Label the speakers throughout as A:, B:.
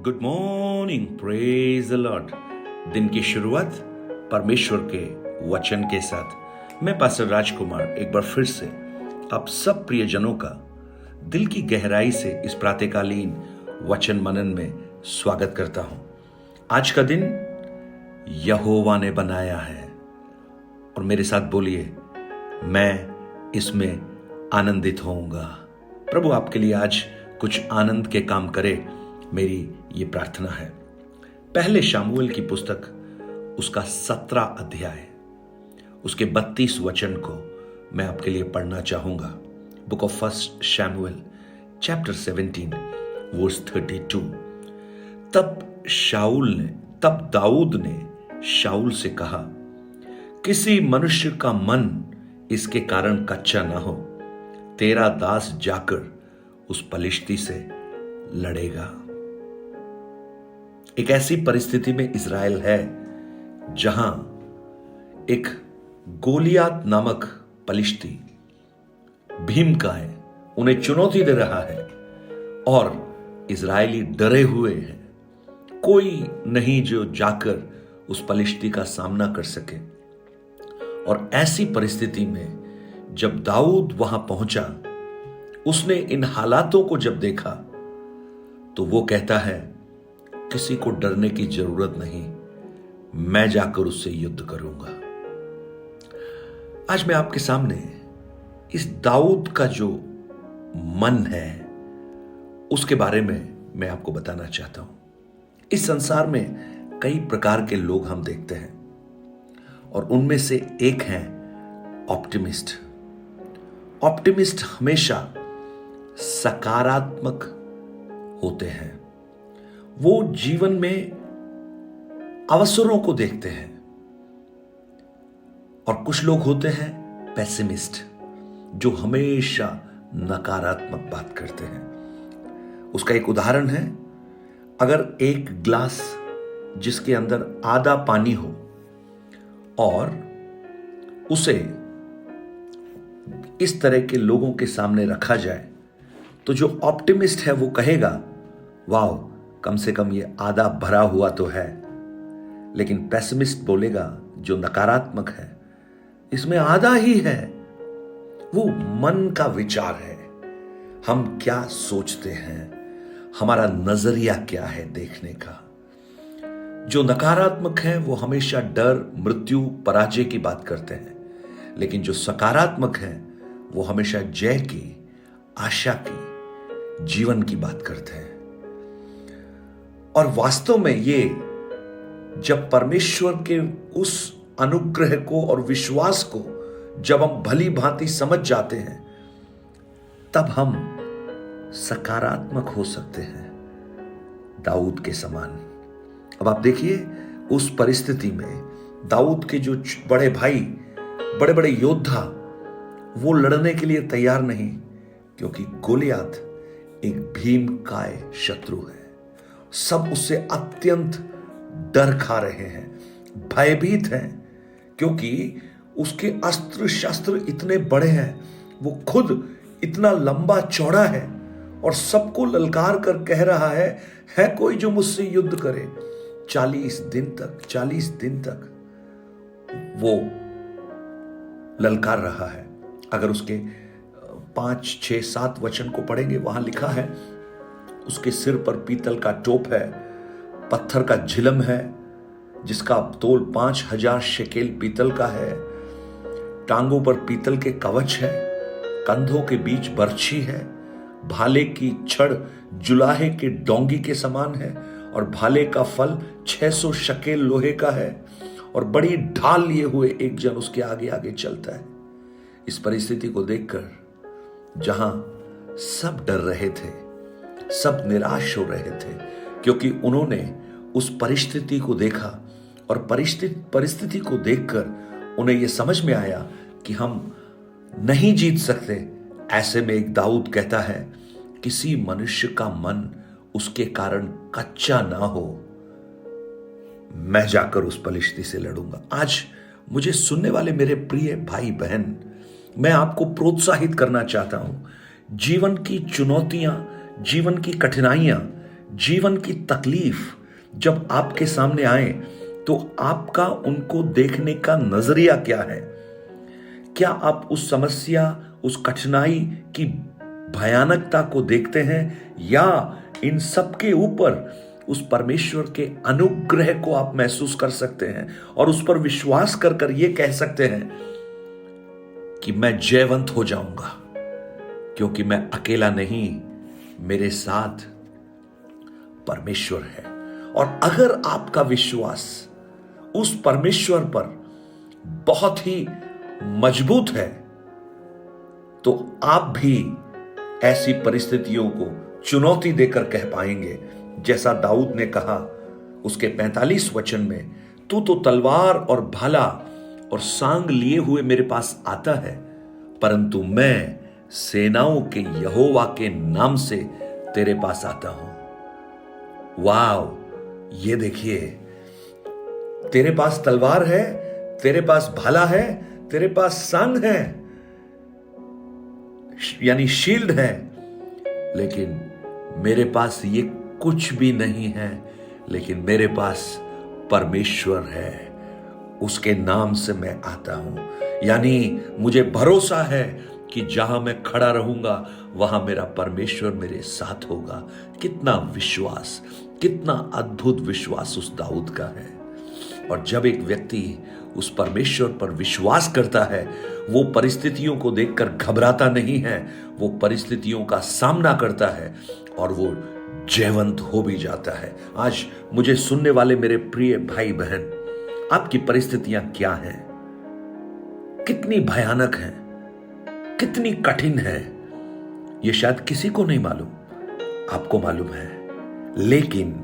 A: Good morning, praise the Lord. दिन की शुरुआत परमेश्वर के वचन के साथ मैं पास्टर राजकुमार एक बार फिर से आप सब प्रियजनों का दिल की गहराई से इस प्रातःकालीन वचन मनन में स्वागत करता हूं। आज का दिन यहोवा ने बनाया है और मेरे साथ बोलिए, मैं इसमें आनंदित होऊंगा। प्रभु आपके लिए आज कुछ आनंद के काम करे, मेरी ये प्रार्थना है। पहले शामुएल की पुस्तक उसका 17 अध्याय उसके 32 वचन को मैं आपके लिए पढ़ना चाहूंगा। Book of first Samuel chapter 17 verse 32। तब दाऊद ने शाऊल से कहा, किसी मनुष्य का मन इसके कारण कच्चा ना हो, तेरा दास जाकर उस पलिश्ती से लड़ेगा। एक ऐसी परिस्थिति में इज़राइल है जहां एक गोलियात नामक पलिश्ती भीमकाय उन्हें चुनौती दे रहा है और इज़राइली डरे हुए हैं। कोई नहीं जो जाकर उस पलिश्ती का सामना कर सके। और ऐसी परिस्थिति में जब दाऊद वहां पहुंचा, उसने इन हालातों को जब देखा तो वो कहता है, किसी को डरने की जरूरत नहीं, मैं जाकर उससे युद्ध करूंगा। आज मैं आपके सामने इस दाऊद का जो मन है उसके बारे में मैं आपको बताना चाहता हूं। इस संसार में कई प्रकार के लोग हम देखते हैं और उनमें से एक है ऑप्टिमिस्ट। ऑप्टिमिस्ट हमेशा सकारात्मक होते हैं। वो जीवन में अवसरों को देखते हैं। और कुछ लोग होते हैं पेसिमिस्ट, जो हमेशा नकारात्मक बात करते हैं। उसका एक उदाहरण है, अगर एक ग्लास जिसके अंदर आधा पानी हो और उसे इस तरह के लोगों के सामने रखा जाए, तो जो ऑप्टिमिस्ट है वो कहेगा, वाह, कम से कम ये आधा भरा हुआ तो है। लेकिन पेसिमिस्ट बोलेगा, जो नकारात्मक है, इसमें आधा ही है। वो मन का विचार है, हम क्या सोचते हैं, हमारा नजरिया क्या है देखने का। जो नकारात्मक है वो हमेशा डर, मृत्यु, पराजय की बात करते हैं। लेकिन जो सकारात्मक है वो हमेशा जय की, आशा की, जीवन की बात करते हैं। और वास्तव में ये जब परमेश्वर के उस अनुग्रह को और विश्वास को जब हम भली भांति समझ जाते हैं, तब हम सकारात्मक हो सकते हैं, दाऊद के समान। अब आप देखिए, उस परिस्थिति में दाऊद के जो बड़े भाई, बड़े बड़े योद्धा, वो लड़ने के लिए तैयार नहीं, क्योंकि गोलियात एक भीमकाय शत्रु है। सब उससे अत्यंत डर खा रहे हैं, भयभीत हैं, क्योंकि उसके अस्त्र शस्त्र इतने बड़े हैं, वो खुद इतना लंबा चौड़ा है और सबको ललकार कर कह रहा है कोई जो मुझसे युद्ध करे। 40 दिन तक वो ललकार रहा है। अगर उसके 5, 6, 7 वचन को पढ़ेंगे, वहां लिखा है, उसके सिर पर पीतल का टोप है, पत्थर का झिलम है जिसका तोल 5000 शेकेल पीतल का है, टांगों पर पीतल के कवच है, कंधों के बीच बर्छी है, भाले की छड़ जुलाहे के डोंगी के समान है और भाले का फल 600 शकेल लोहे का है और बड़ी ढाल लिए हुए एक जन उसके आगे आगे चलता है। इस परिस्थिति को देखकर जहां सब डर रहे थे, सब निराश हो रहे थे, क्योंकि उन्होंने उस परिस्थिति को देखा और परिस्थिति को देखकर उन्हें यह समझ में आया कि हम नहीं जीत सकते। ऐसे में एक दाऊद कहता है, किसी मनुष्य का मन उसके कारण कच्चा ना हो, मैं जाकर उस पलिश्ती से लड़ूंगा। आज मुझे सुनने वाले मेरे प्रिय भाई बहन, मैं आपको प्रोत्साहित करना चाहता हूं। जीवन की चुनौतियां, जीवन की कठिनाइयां जीवन की तकलीफ जब आपके सामने आए तो आपका उनको देखने का नजरिया क्या है? क्या आप उस समस्या, उस कठिनाई की भयानकता को देखते हैं, या इन सब के ऊपर उस परमेश्वर के अनुग्रह को आप महसूस कर सकते हैं और उस पर विश्वास कर कर ये कह सकते हैं कि मैं जयवंत हो जाऊंगा, क्योंकि मैं अकेला नहीं, मेरे साथ परमेश्वर है। और अगर आपका विश्वास उस परमेश्वर पर बहुत ही मजबूत है तो आप भी ऐसी परिस्थितियों को चुनौती देकर कह पाएंगे, जैसा दाऊद ने कहा उसके 45 वचन में, तू तो तलवार और भाला और सांग लिए हुए मेरे पास आता है, परंतु मैं सेनाओं के यहोवा के नाम से तेरे पास आता हूं। वाव, ये देखिए, तेरे पास तलवार है, तेरे पास भाला है, तेरे पास सांग है, यानी शील्ड है, लेकिन मेरे पास ये कुछ भी नहीं है। लेकिन मेरे पास परमेश्वर है, उसके नाम से मैं आता हूं। यानी मुझे भरोसा है कि जहां मैं खड़ा रहूंगा वहां मेरा परमेश्वर मेरे साथ होगा। कितना विश्वास, कितना अद्भुत विश्वास उस दाऊद का है। और जब एक व्यक्ति उस परमेश्वर पर विश्वास करता है, वो परिस्थितियों को देखकर घबराता नहीं है, वो परिस्थितियों का सामना करता है और वो जयवंत हो भी जाता है। आज मुझे सुनने वाले मेरे प्रिय भाई बहन, आपकी परिस्थितियां क्या हैं? कितनी भयानक हैं, कितनी कठिन है, ये शायद किसी को नहीं मालूम, आपको मालूम है। लेकिन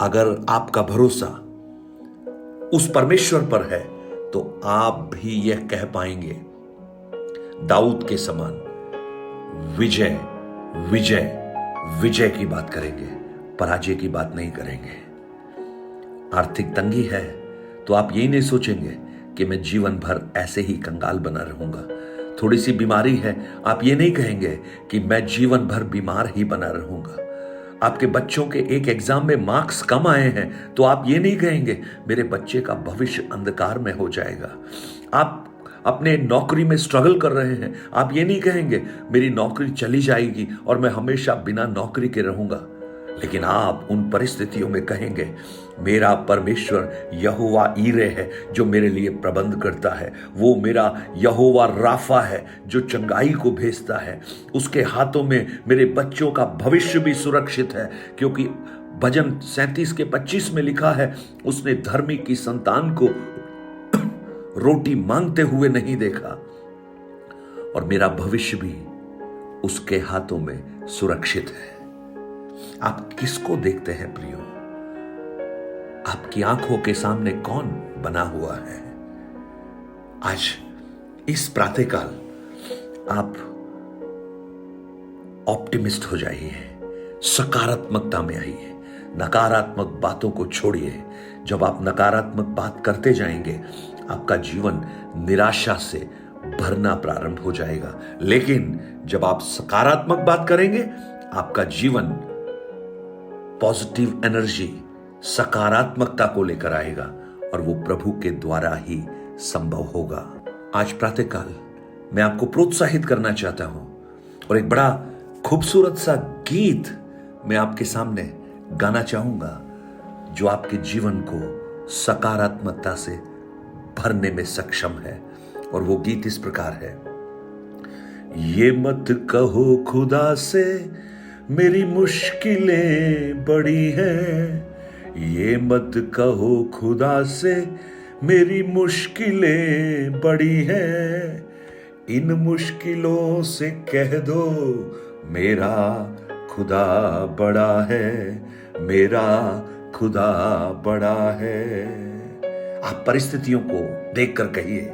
A: अगर आपका भरोसा उस परमेश्वर पर है तो आप भी यह कह पाएंगे दाऊद के समान, विजय विजय विजय की बात करेंगे, पराजय की बात नहीं करेंगे। आर्थिक तंगी है तो आप यही नहीं सोचेंगे कि मैं जीवन भर ऐसे ही कंगाल बना रहूंगा। थोड़ी सी बीमारी है, आप ये नहीं कहेंगे कि मैं जीवन भर बीमार ही बना रहूंगा। आपके बच्चों के एक एग्जाम में मार्क्स कम आए हैं तो आप ये नहीं कहेंगे मेरे बच्चे का भविष्य अंधकार में हो जाएगा। आप अपने नौकरी में स्ट्रगल कर रहे हैं, आप ये नहीं कहेंगे मेरी नौकरी चली जाएगी और मैं हमेशा बिना नौकरी के रहूंगा। लेकिन आप उन परिस्थितियों में कहेंगे मेरा परमेश्वर यहोवा ईरे है जो मेरे लिए प्रबंध करता है, वो मेरा यहोवा राफा है जो चंगाई को भेजता है, उसके हाथों में मेरे बच्चों का भविष्य भी सुरक्षित है। क्योंकि भजन 37:25 में लिखा है, उसने धर्मी की संतान को रोटी मांगते हुए नहीं देखा और मेरा भविष्य भी उसके हाथों में सुरक्षित है। आप किसको देखते हैं प्रियो? आपकी आंखों के सामने कौन बना हुआ है? आज इस प्रातःकाल आप ऑप्टिमिस्ट हो जाइए, सकारात्मकता में आइए, नकारात्मक बातों को छोड़िए। जब आप नकारात्मक बात करते जाएंगे आपका जीवन निराशा से भरना प्रारंभ हो जाएगा। लेकिन जब आप सकारात्मक बात करेंगे आपका जीवन पॉजिटिव एनर्जी, सकारात्मकता को लेकर आएगा और वो प्रभु के द्वारा ही संभव होगा। आज प्रातःकाल मैं आपको प्रोत्साहित करना चाहता हूं और एक बड़ा खूबसूरत सा गीत मैं आपके सामने गाना चाहूंगा जो आपके जीवन को सकारात्मकता से भरने में सक्षम है। और वो गीत इस प्रकार है, ये मत कहो खुदा से मेरी मुश्किलें बड़ी हैं, ये मत कहो खुदा से मेरी मुश्किलें बड़ी हैं, इन मुश्किलों से कह दो मेरा खुदा बड़ा है, मेरा खुदा बड़ा है। आप परिस्थितियों को देखकर कहिए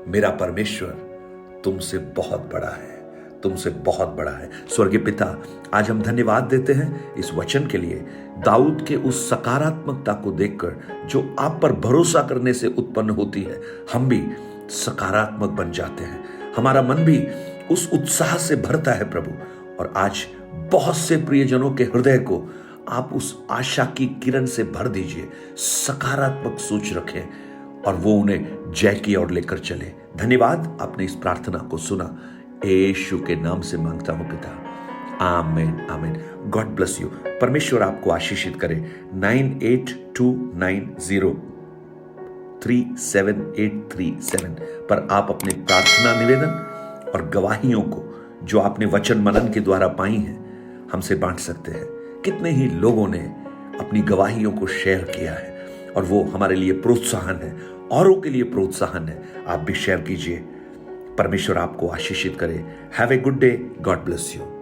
A: मेरा परमेश्वर तुमसे बहुत बड़ा है, तुमसे बहुत बड़ा है। स्वर्गीय पिता, आज हम धन्यवाद देते हैं इस वचन के लिए, दाऊद के उस सकारात्मकता को देखकर जो आप पर भरोसा करने से उत्पन्न होती है। हम भी सकारात्मक बन जाते हैं, हमारा मन भी उस उत्साह से भरता है प्रभु। और आज बहुत से प्रियजनों के हृदय को आप उस आशा की किरण से भर दीजिए, सकारात्मक सोच रखें और वो उन्हें जय की ओर लेकर चले। धन्यवाद, आपने इस प्रार्थना को सुना। यीशु के नाम से मांगता हूं पिता, आमीन आमीन। God bless you. परमेश्वर आपको आशीषित करे। 9829037837 पर आप अपने प्रार्थना निवेदन और गवाहियों को जो आपने वचन मनन के द्वारा पाई हैं हमसे बांट सकते हैं। कितने ही लोगों ने अपनी गवाहियों को शेयर किया है और वो हमारे लिए प्रोत्साहन है, औरों के लिए प्रोत्साहन है। आप भी शेयर कीजिए। परमेश्वर आपको आशीषित करे। Have a good day. God bless you.